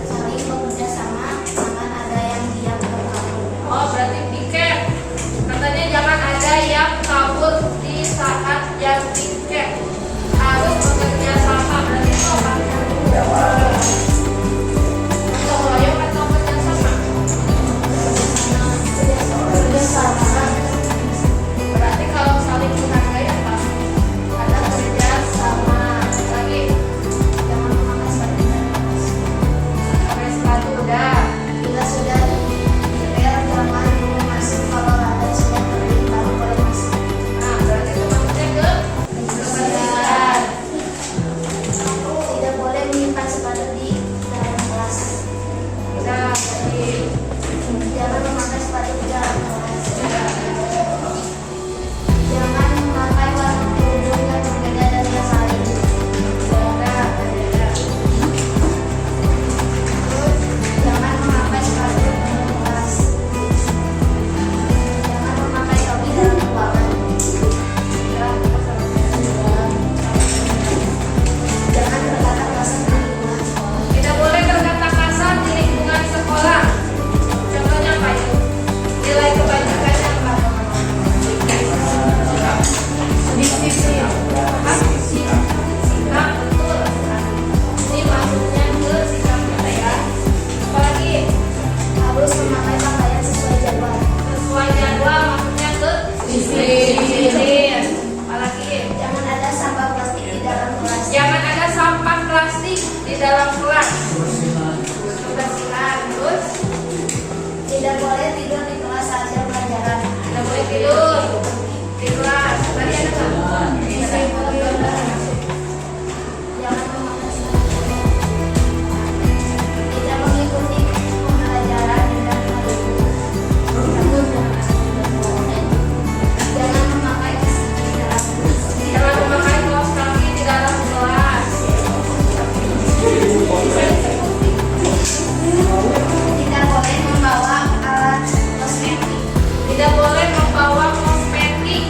saling bekerja sama. Jangan ada yang diam kabur. Oh berarti tiket. Katanya jangan ada yang kabur di saat jam tiket. Harus bekerja sama. Berarti itu apa? Atau royong atau bekerja sama? Bekerja sama. Berarti kalau saling menghargai apa? Ada kerja sama. Lagi jangan memakai sepatu dalam kelas. Pakai sepatu udah. Bila sudah dibayar jangan dulu masuk. Kalau lantai sudah kering baru boleh masuk. Nah berarti itu maksudnya kebersihan. Tidak boleh menyimpan sepatu di dalam kelas. Udah. Jadi jangan memakai sepatu di dalam kelas. Jangan memakai warna kerudung yang berbeda dari yang lain. Terus jangan memakai sepatu dalam kelas. Jangan memakai topi dalam ruangan. Jangan berkata kasar di lingkungan sekolah. Tidak boleh berkata kasar di lingkungan sekolah. Contohnya apa ya? Nilai kebajikannya apa? Disiplin. Apa? Sikap betul. Ini maksudnya ke sikap kita ya. Apalagi harus memakai pakaian sesuai jadwal. Sesuai jadwal maksudnya ke disiplin. Apalagi jangan ada sampah plastik di dalam kelas. Jangan ada sampah plastik di dalam kelas. Kebersihan. Terus tidak boleh tidur di kelas saat jam pelajaran. Tidak boleh tidur di kelas. Tadi ada nggak? Jangan memakai sepatu. Tidak mengikuti pembelajaran di dalam kelas. Jangan memakai jangan memakai kaos kaki di dalam kelas. Tidak boleh membawa alat kosmetik. Tidak boleh membawa kosmetik.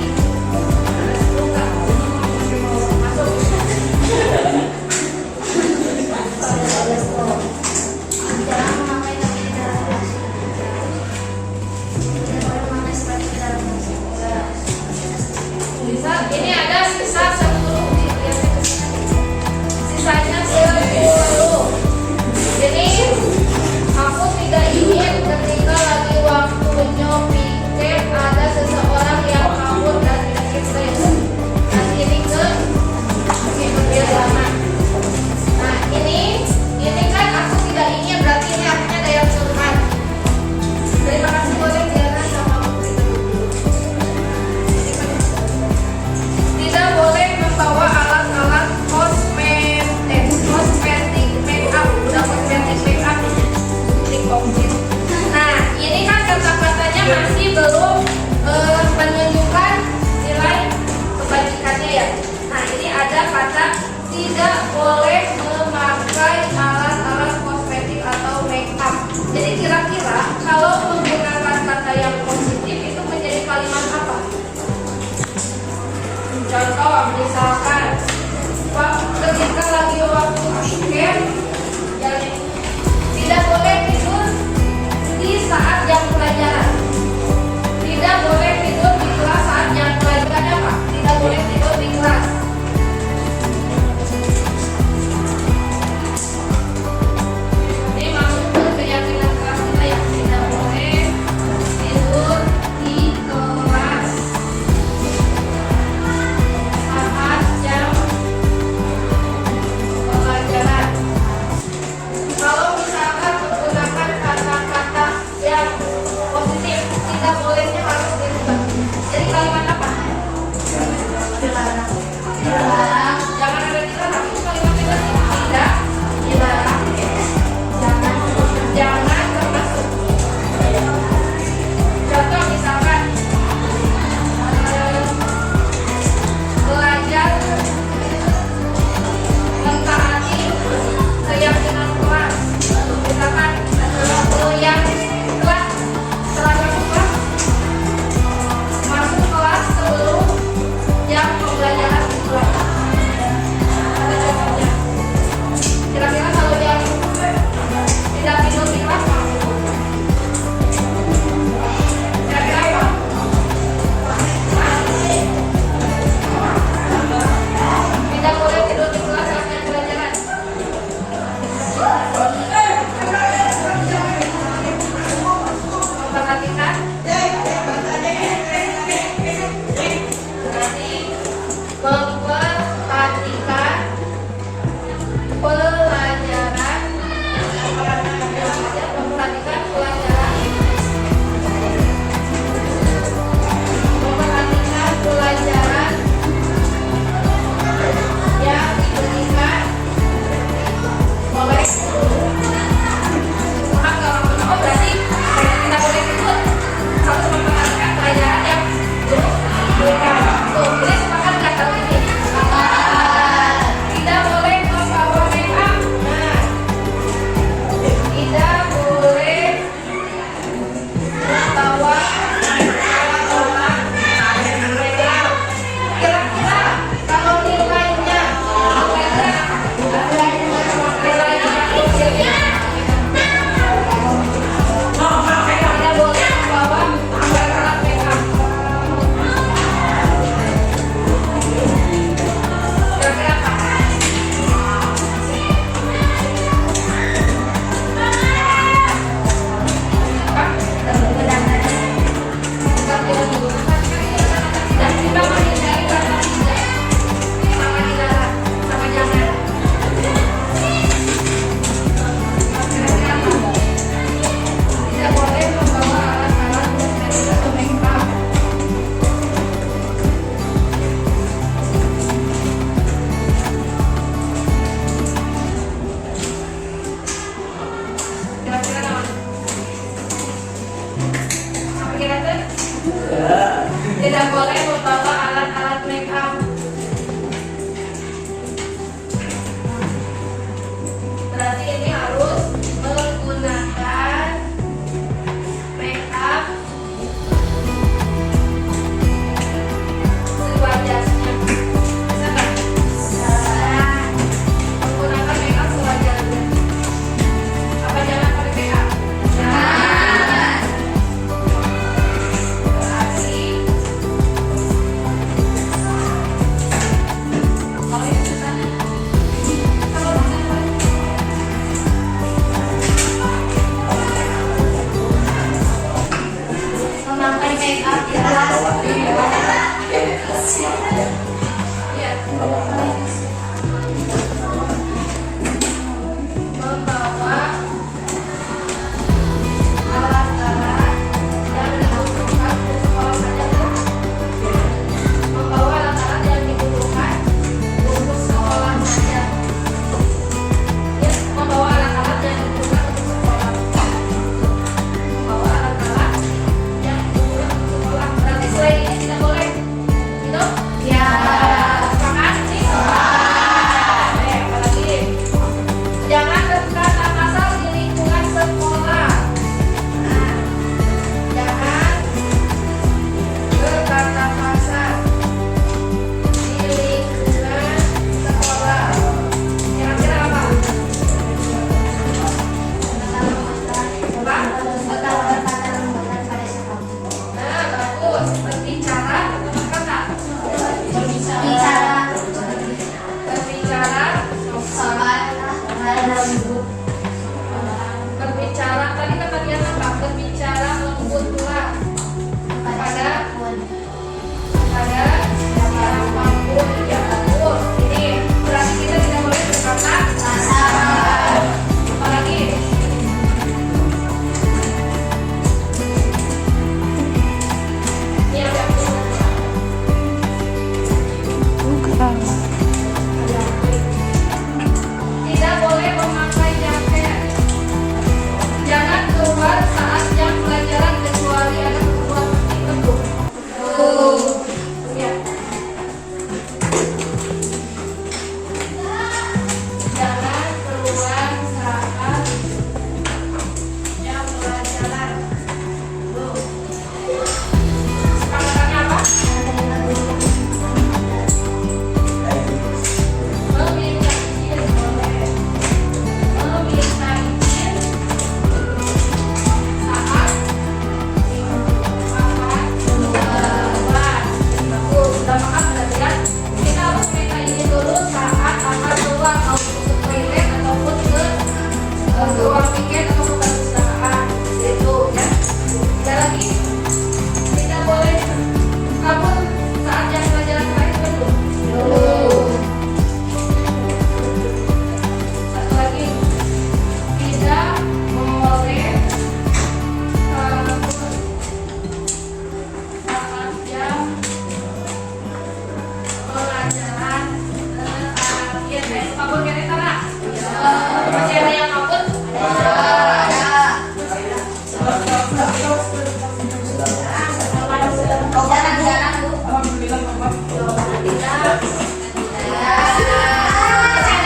berbicara, tadi kata dia apa? Berbicara lembutlah kepada siapapun yang betul. Ini berarti kita tidak boleh berkata kasar. Apalagi ini yang tidak boleh memakai jaket. Jangan keluar saat jam pelajaran kecuali ada keperluan tertentu. Ya. Jangan keluar saat jam pelajaran. Sepakatannya apa? Meminta izin boleh. Meminta izin saat makan keluar. Bagus, sudah makan sudah jelas. Kita harus minta izin dulu saat akan keluar, mau ke toilet ataupun ke ruang piket atau ke perpustakaan. Itu ya. Ada lagi, tidak boleh kabur saat jam pelajaran terakhir betul. Satu lagi, tidak boleh kabur saat jam pelajaran terakhir. Kabur kene tara? Masih ada yang kabur? Masih ada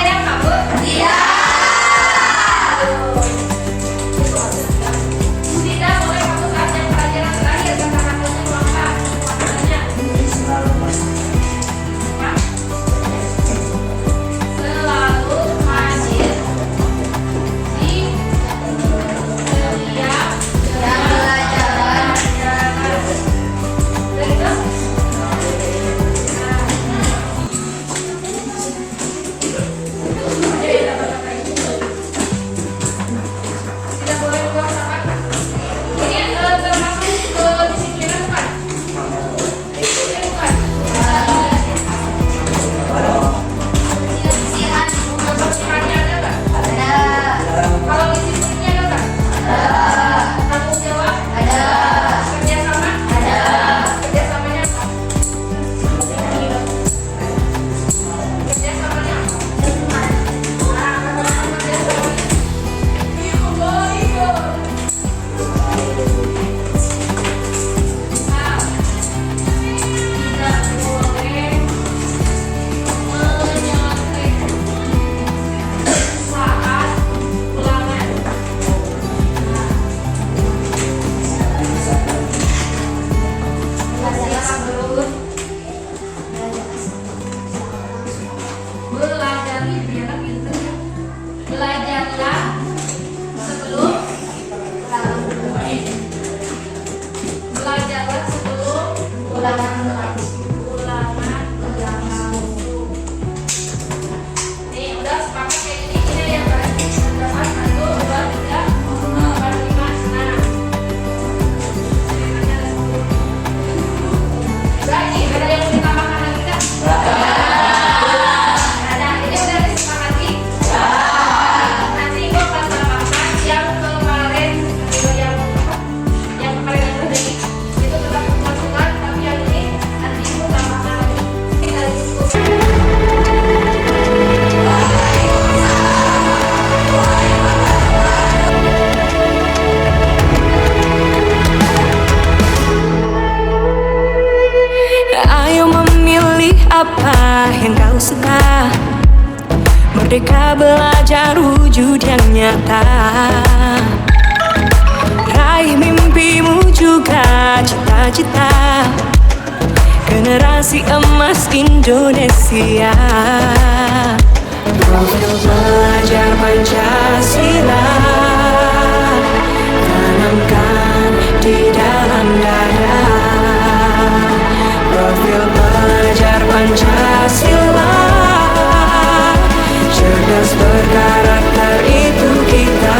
yang kabur? Tidak boleh kabur saat jam pelajaran terakhir karena waktunya luangkan. Waktunya selalu hadir di setiap jam pelajaran. Begitu? Tidak boleh keluar saat ini termasuk kedisiplinan bukan? Disiplin bukan? Kebersihannya ada nggak? Kalau disiplinnya ada nggak? Tanggung jawab? Kerjasama? Kerjasamanya apa? Kerjasamanya apa? Belajarlah sebelum ulangan nih udah sepakat kayak gini ya berarti dapat 1, 2, 3, 4, 5. Nah udah ini ada yang mau ditambahkan lagi nggak? Ada, ini udah disepakati. Nanti gua akan tambahkan yang kemarin yang kemarin yang udah itu tetap masukkan, tapi yang ini nanti gua tambahkan lagi. Kita diskusi. Ayo memilih apa yang kau suka. Merdeka belajar wujud yang nyata. Raih mimpimu juga cita-cita. Generasi emas Indonesia. Profil belajar Pancasila tanamkan di dalam dada. Profil belajar Pancasila cerdas berkarakter itu kita.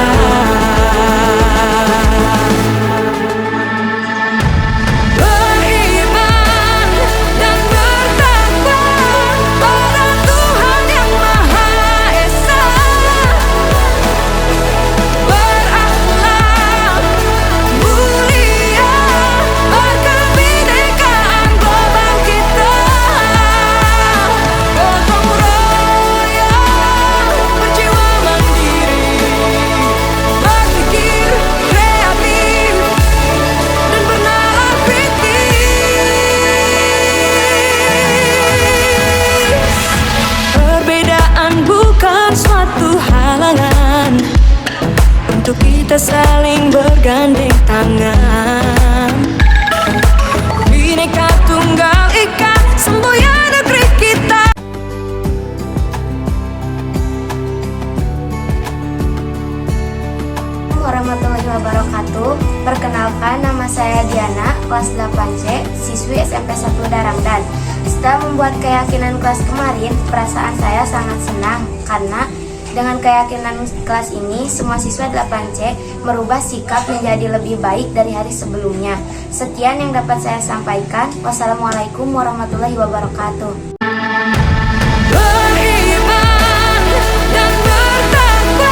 untuk kita saling bergandeng tangan. Bhinneka Tunggal Ika, semboyan negeri kita. Warahmatullahi wabarakatuh. Perkenalkan, nama saya Diana, kelas 8C, siswi SMP 1 Darangdan. Setelah membuat keyakinan kelas kemarin, perasaan saya sangat senang karena dengan keyakinan kelas ini, semua siswa 8C merubah sikap menjadi lebih baik dari hari sebelumnya. Sekian yang dapat saya sampaikan. Wassalamualaikum warahmatullahi wabarakatuh. Beriman dan bertakwa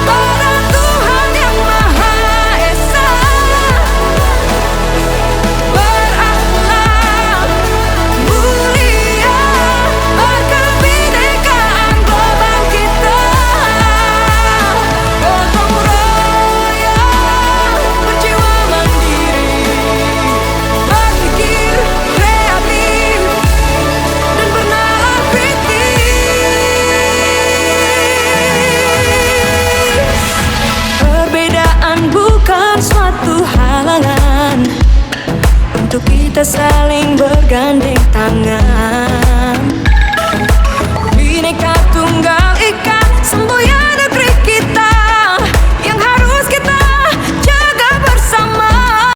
pada Tuhan yang Maha Esa, berakhlak mulia, berkebinekaan global kita, gotong royong, berjiwa mandiri, berpikir kreatif dan bernalar kritis. Perbedaan bukan suatu halangan untuk kita saling bergandeng tangan.